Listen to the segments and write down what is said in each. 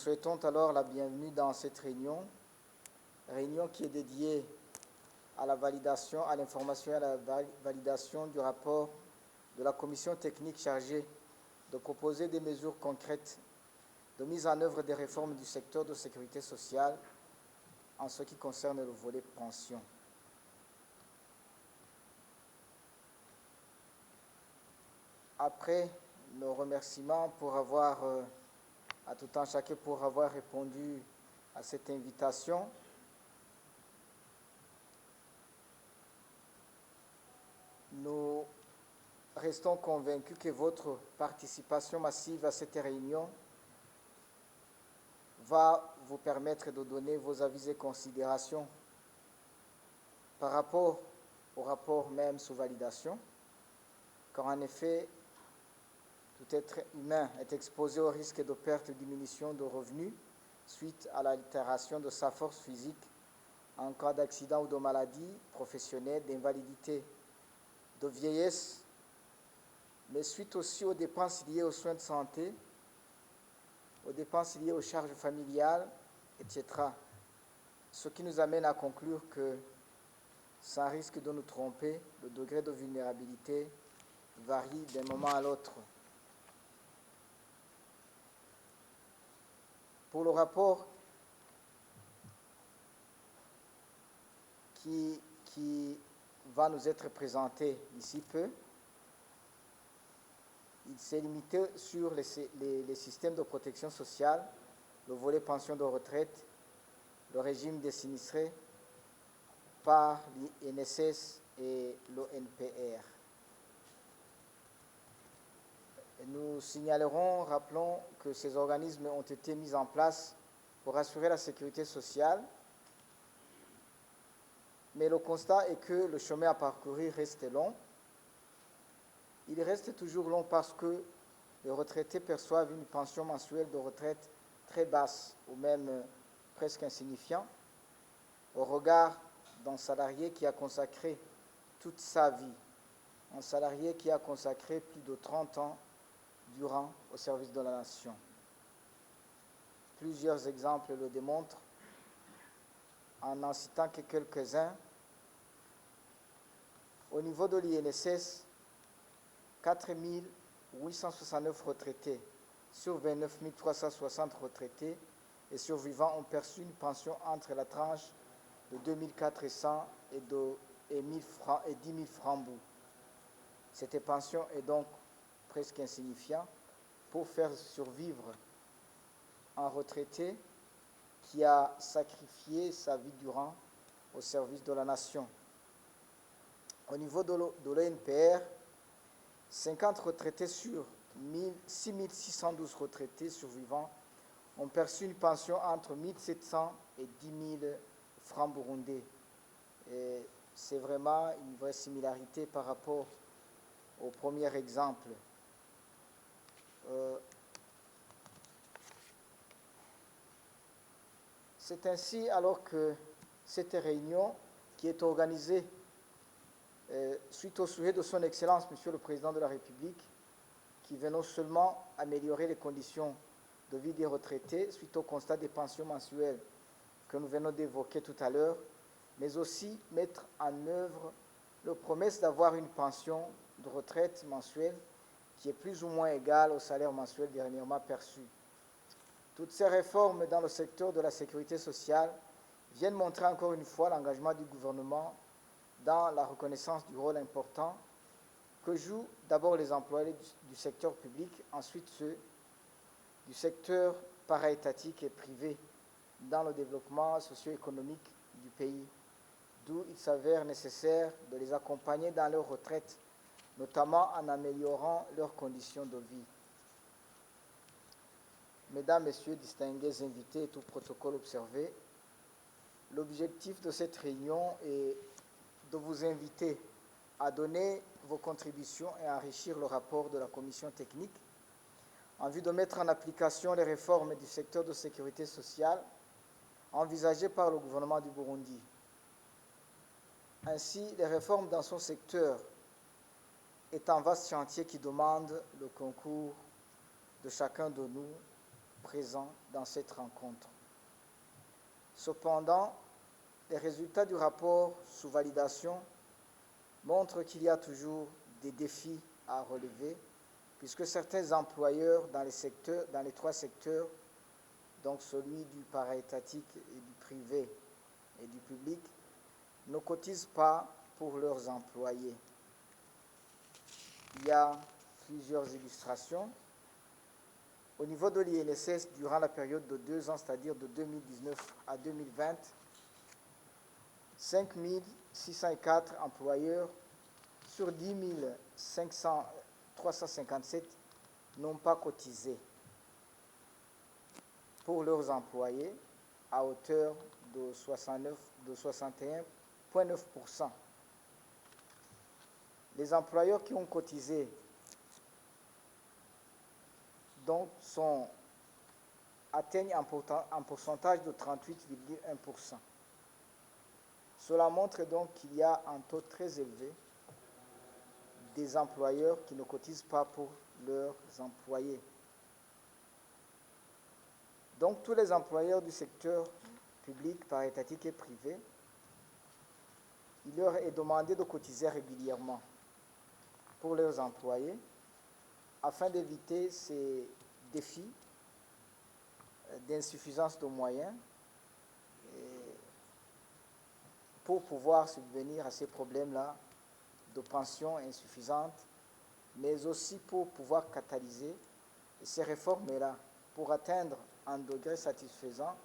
souhaitons alors la bienvenue dans cette réunion qui est dédiée à la validation, à l'information et à la validation du rapport de la commission technique chargée de proposer des mesures concrètes de mise en œuvre des réformes du secteur de sécurité sociale en ce qui concerne le volet pension. Après nos remerciements pour avoir, à tout temps chacun, pour avoir répondu à cette invitation, nous restons convaincus que votre participation massive à cette réunion va vous permettre de donner vos avis et considérations par rapport au rapport même sous validation, car en effet, tout être humain est exposé au risque de perte ou diminution de revenus suite à l'altération de sa force physique en cas d'accident ou de maladie professionnelle, d'invalidité, de vieillesse, mais suite aussi aux dépenses liées aux soins de santé, aux dépenses liées aux charges familiales, etc. Ce qui nous amène à conclure que, sans risque de nous tromper, le degré de vulnérabilité varie d'un moment à l'autre. Pour le rapport qui va nous être présenté d'ici peu, il s'est limité sur les systèmes de protection sociale, le volet pension de retraite, le régime des sinistrés par l'INSS et l'ONPR. Nous signalerons, rappelons que ces organismes ont été mis en place pour assurer la sécurité sociale, mais le constat est que le chemin à parcourir reste long. Il reste toujours long parce que les retraités perçoivent une pension mensuelle de retraite très basse ou même presque insignifiante au regard d'un salarié qui a consacré toute sa vie, un salarié qui a consacré plus de 30 ans durant au service de la nation. Plusieurs exemples le démontrent, en citant que quelques-uns. Au niveau de l'INSS, 4 869 retraités sur 29 360 retraités et survivants ont perçu une pension entre la tranche de 2 400 et 10 000 francs bout. Cette pension est donc presque insignifiante pour faire survivre un retraité qui a sacrifié sa vie durant au service de la nation. Au niveau de l'ONPR, 50 retraités sur 6 612 retraités survivants ont perçu une pension entre 1 700 et 10 000 francs burundais. Et c'est vraiment une vraie similarité par rapport au premier exemple. C'est ainsi alors que cette réunion, qui est organisée suite au souhait de son Excellence, Monsieur le Président de la République, qui veut non seulement améliorer les conditions de vie des retraités suite au constat des pensions mensuelles que nous venons d'évoquer tout à l'heure, mais aussi mettre en œuvre la promesse d'avoir une pension de retraite mensuelle qui est plus ou moins égale au salaire mensuel dernièrement perçu. Toutes ces réformes dans le secteur de la sécurité sociale viennent montrer encore une fois l'engagement du gouvernement dans la reconnaissance du rôle important que jouent d'abord les employés du secteur public, ensuite ceux du secteur paraétatique et privé dans le développement socio-économique du pays, d'où il s'avère nécessaire de les accompagner dans leur retraite, notamment en améliorant leurs conditions de vie. Mesdames, Messieurs, distingués invités et tout protocole observé, l'objectif de cette réunion est de vous inviter à donner vos contributions et à enrichir le rapport de la commission technique en vue de mettre en application les réformes du secteur de sécurité sociale envisagées par le gouvernement du Burundi. Ainsi, les réformes dans son secteur est un vaste chantier qui demande le concours de chacun de nous présents dans cette rencontre. Cependant, les résultats du rapport sous validation montrent qu'il y a toujours des défis à relever, puisque certains employeurs dans les trois secteurs, donc celui du paraétatique et du privé et du public, ne cotisent pas pour leurs employés. Il y a plusieurs illustrations. Au niveau de l'INSS, durant la période de 2 ans, c'est-à-dire de 2019 à 2020, 5 604 employeurs sur 10 357 n'ont pas cotisé pour leurs employés à hauteur de 61,9%. Les employeurs qui ont cotisé donc atteignent un pourcentage de 38,1%. Cela montre donc qu'il y a un taux très élevé des employeurs qui ne cotisent pas pour leurs employés. Donc tous les employeurs du secteur public, paraétatique et privé, il leur est demandé de cotiser régulièrement pour leurs employés afin d'éviter ces défis d'insuffisance de moyens et pour pouvoir subvenir à ces problèmes-là de pensions insuffisantes, mais aussi pour pouvoir catalyser ces réformes-là pour atteindre un degré satisfaisant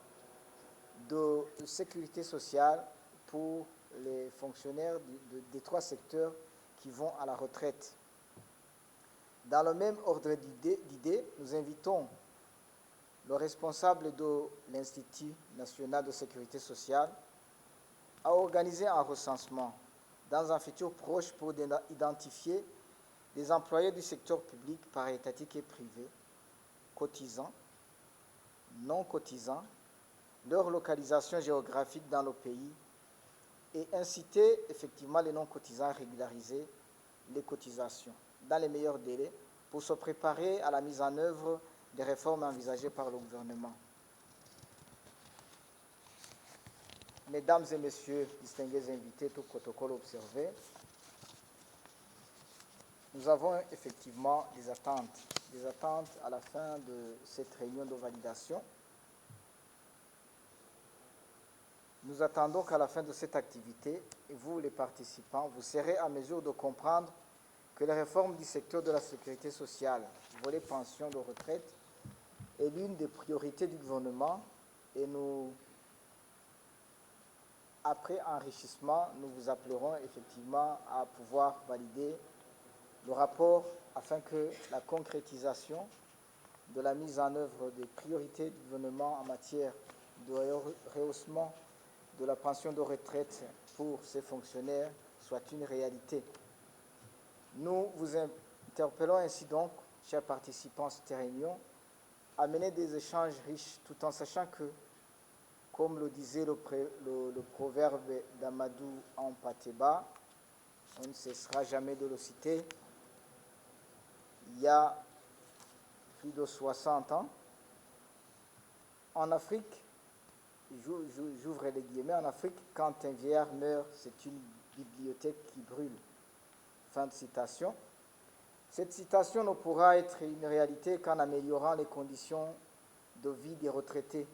de sécurité sociale pour les fonctionnaires des trois secteurs qui vont à la retraite. Dans le même ordre d'idées, nous invitons le responsable de l'Institut national de sécurité sociale à organiser un recensement dans un futur proche pour identifier les employés du secteur public, paraétatique et privé, cotisants, non cotisants, leur localisation géographique dans le pays et inciter effectivement les non-cotisants à régulariser les cotisations dans les meilleurs délais pour se préparer à la mise en œuvre des réformes envisagées par le gouvernement. Mesdames et messieurs, distingués invités, tout protocole observé, nous avons effectivement des attentes à la fin de cette réunion de validation. Nous attendons qu'à la fin de cette activité, et vous les participants, vous serez à mesure de comprendre que la réforme du secteur de la sécurité sociale, volet pension de retraite, est l'une des priorités du gouvernement et nous, après enrichissement, nous vous appellerons effectivement à pouvoir valider le rapport afin que la concrétisation de la mise en œuvre des priorités du gouvernement en matière de rehaussement de la pension de retraite pour ces fonctionnaires soit une réalité. Nous vous interpellons ainsi donc, chers participants à cette réunion, à mener des échanges riches tout en sachant que, comme le disait le proverbe d'Amadou Ampateba, on ne cessera jamais de le citer, il y a plus de 60 ans, en Afrique, j'ouvre les guillemets, en Afrique, quand un vieillard meurt, c'est une bibliothèque qui brûle. Fin de citation. Cette citation ne pourra être une réalité qu'en améliorant les conditions de vie des retraités,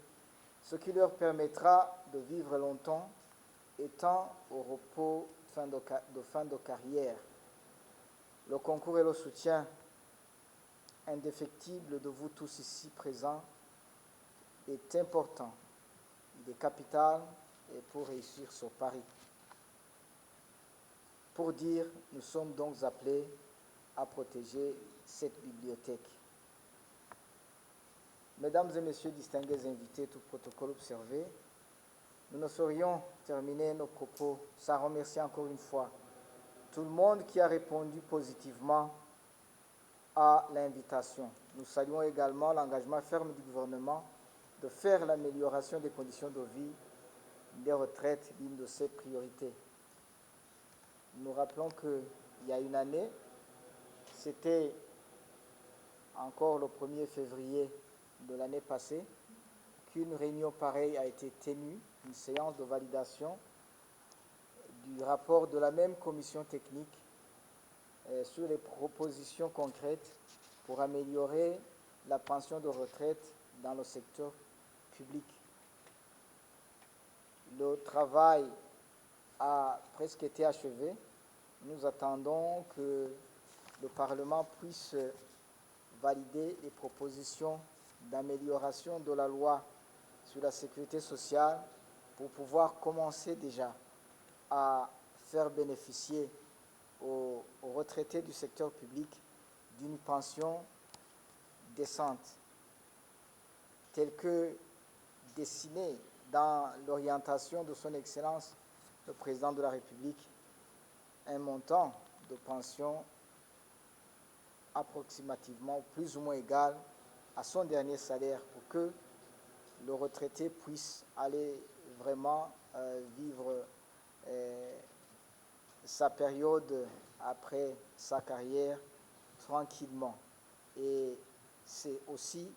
ce qui leur permettra de vivre longtemps, étant au repos de fin de carrière. Le concours et le soutien indéfectible de vous tous ici présents est important. Il est capital et pour réussir ce pari. Pour dire, nous sommes donc appelés à protéger cette bibliothèque. Mesdames et messieurs, distingués invités, tout protocole observé, nous ne saurions terminer nos propos sans remercier encore une fois tout le monde qui a répondu positivement à l'invitation. Nous saluons également l'engagement ferme du gouvernement de faire l'amélioration des conditions de vie des retraites l'une de ses priorités. Nous rappelons qu'il y a une année, c'était encore le 1er février de l'année passée qu'une réunion pareille a été tenue, une séance de validation du rapport de la même commission technique sur les propositions concrètes pour améliorer la pension de retraite dans le secteur public. Le travail a presque été achevé. Nous attendons que le Parlement puisse valider les propositions d'amélioration de la loi sur la sécurité sociale pour pouvoir commencer déjà à faire bénéficier aux retraités du secteur public d'une pension décente, telle que dessinée dans l'orientation de son Excellence le Président de la République, un montant de pension approximativement plus ou moins égal à son dernier salaire pour que le retraité puisse aller vraiment vivre sa période après sa carrière tranquillement. Et c'est aussi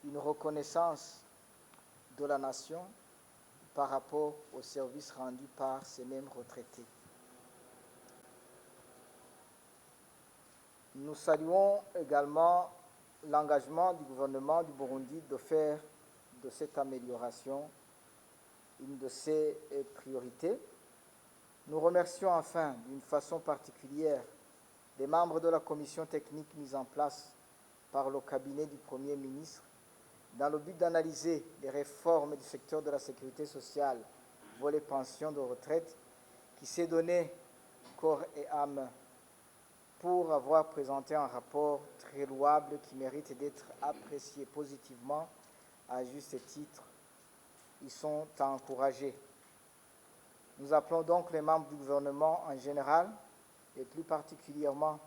une reconnaissance de la nation par rapport aux services rendus par ces mêmes retraités. Nous saluons également l'engagement du gouvernement du Burundi de faire de cette amélioration une de ses priorités. Nous remercions enfin d'une façon particulière les membres de la commission technique mise en place par le cabinet du Premier ministre dans le but d'analyser les réformes du secteur de la sécurité sociale, volet pension de retraite, qui s'est donné corps et âme pour avoir présenté un rapport très louable qui mérite d'être apprécié positivement à juste titre. Ils sont encouragés. Nous appelons donc les membres du gouvernement en général et plus particulièrement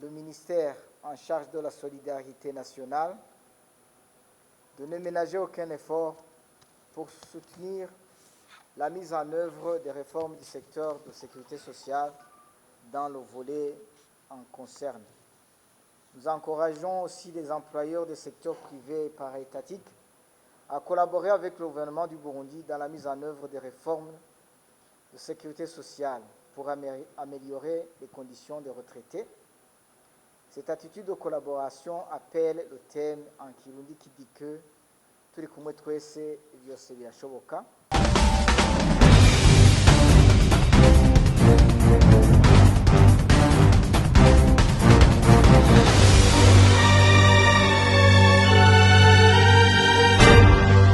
le ministère en charge de la solidarité nationale de ne ménager aucun effort pour soutenir la mise en œuvre des réformes du secteur de sécurité sociale dans le volet en concerne. Nous encourageons aussi les employeurs des secteurs privés et para-étatiques à collaborer avec le gouvernement du Burundi dans la mise en œuvre des réformes de sécurité sociale pour améliorer les conditions des retraités. Cette attitude de collaboration appelle le thème en Kirundi qui dit que turi kumwe twese byose birashoboka.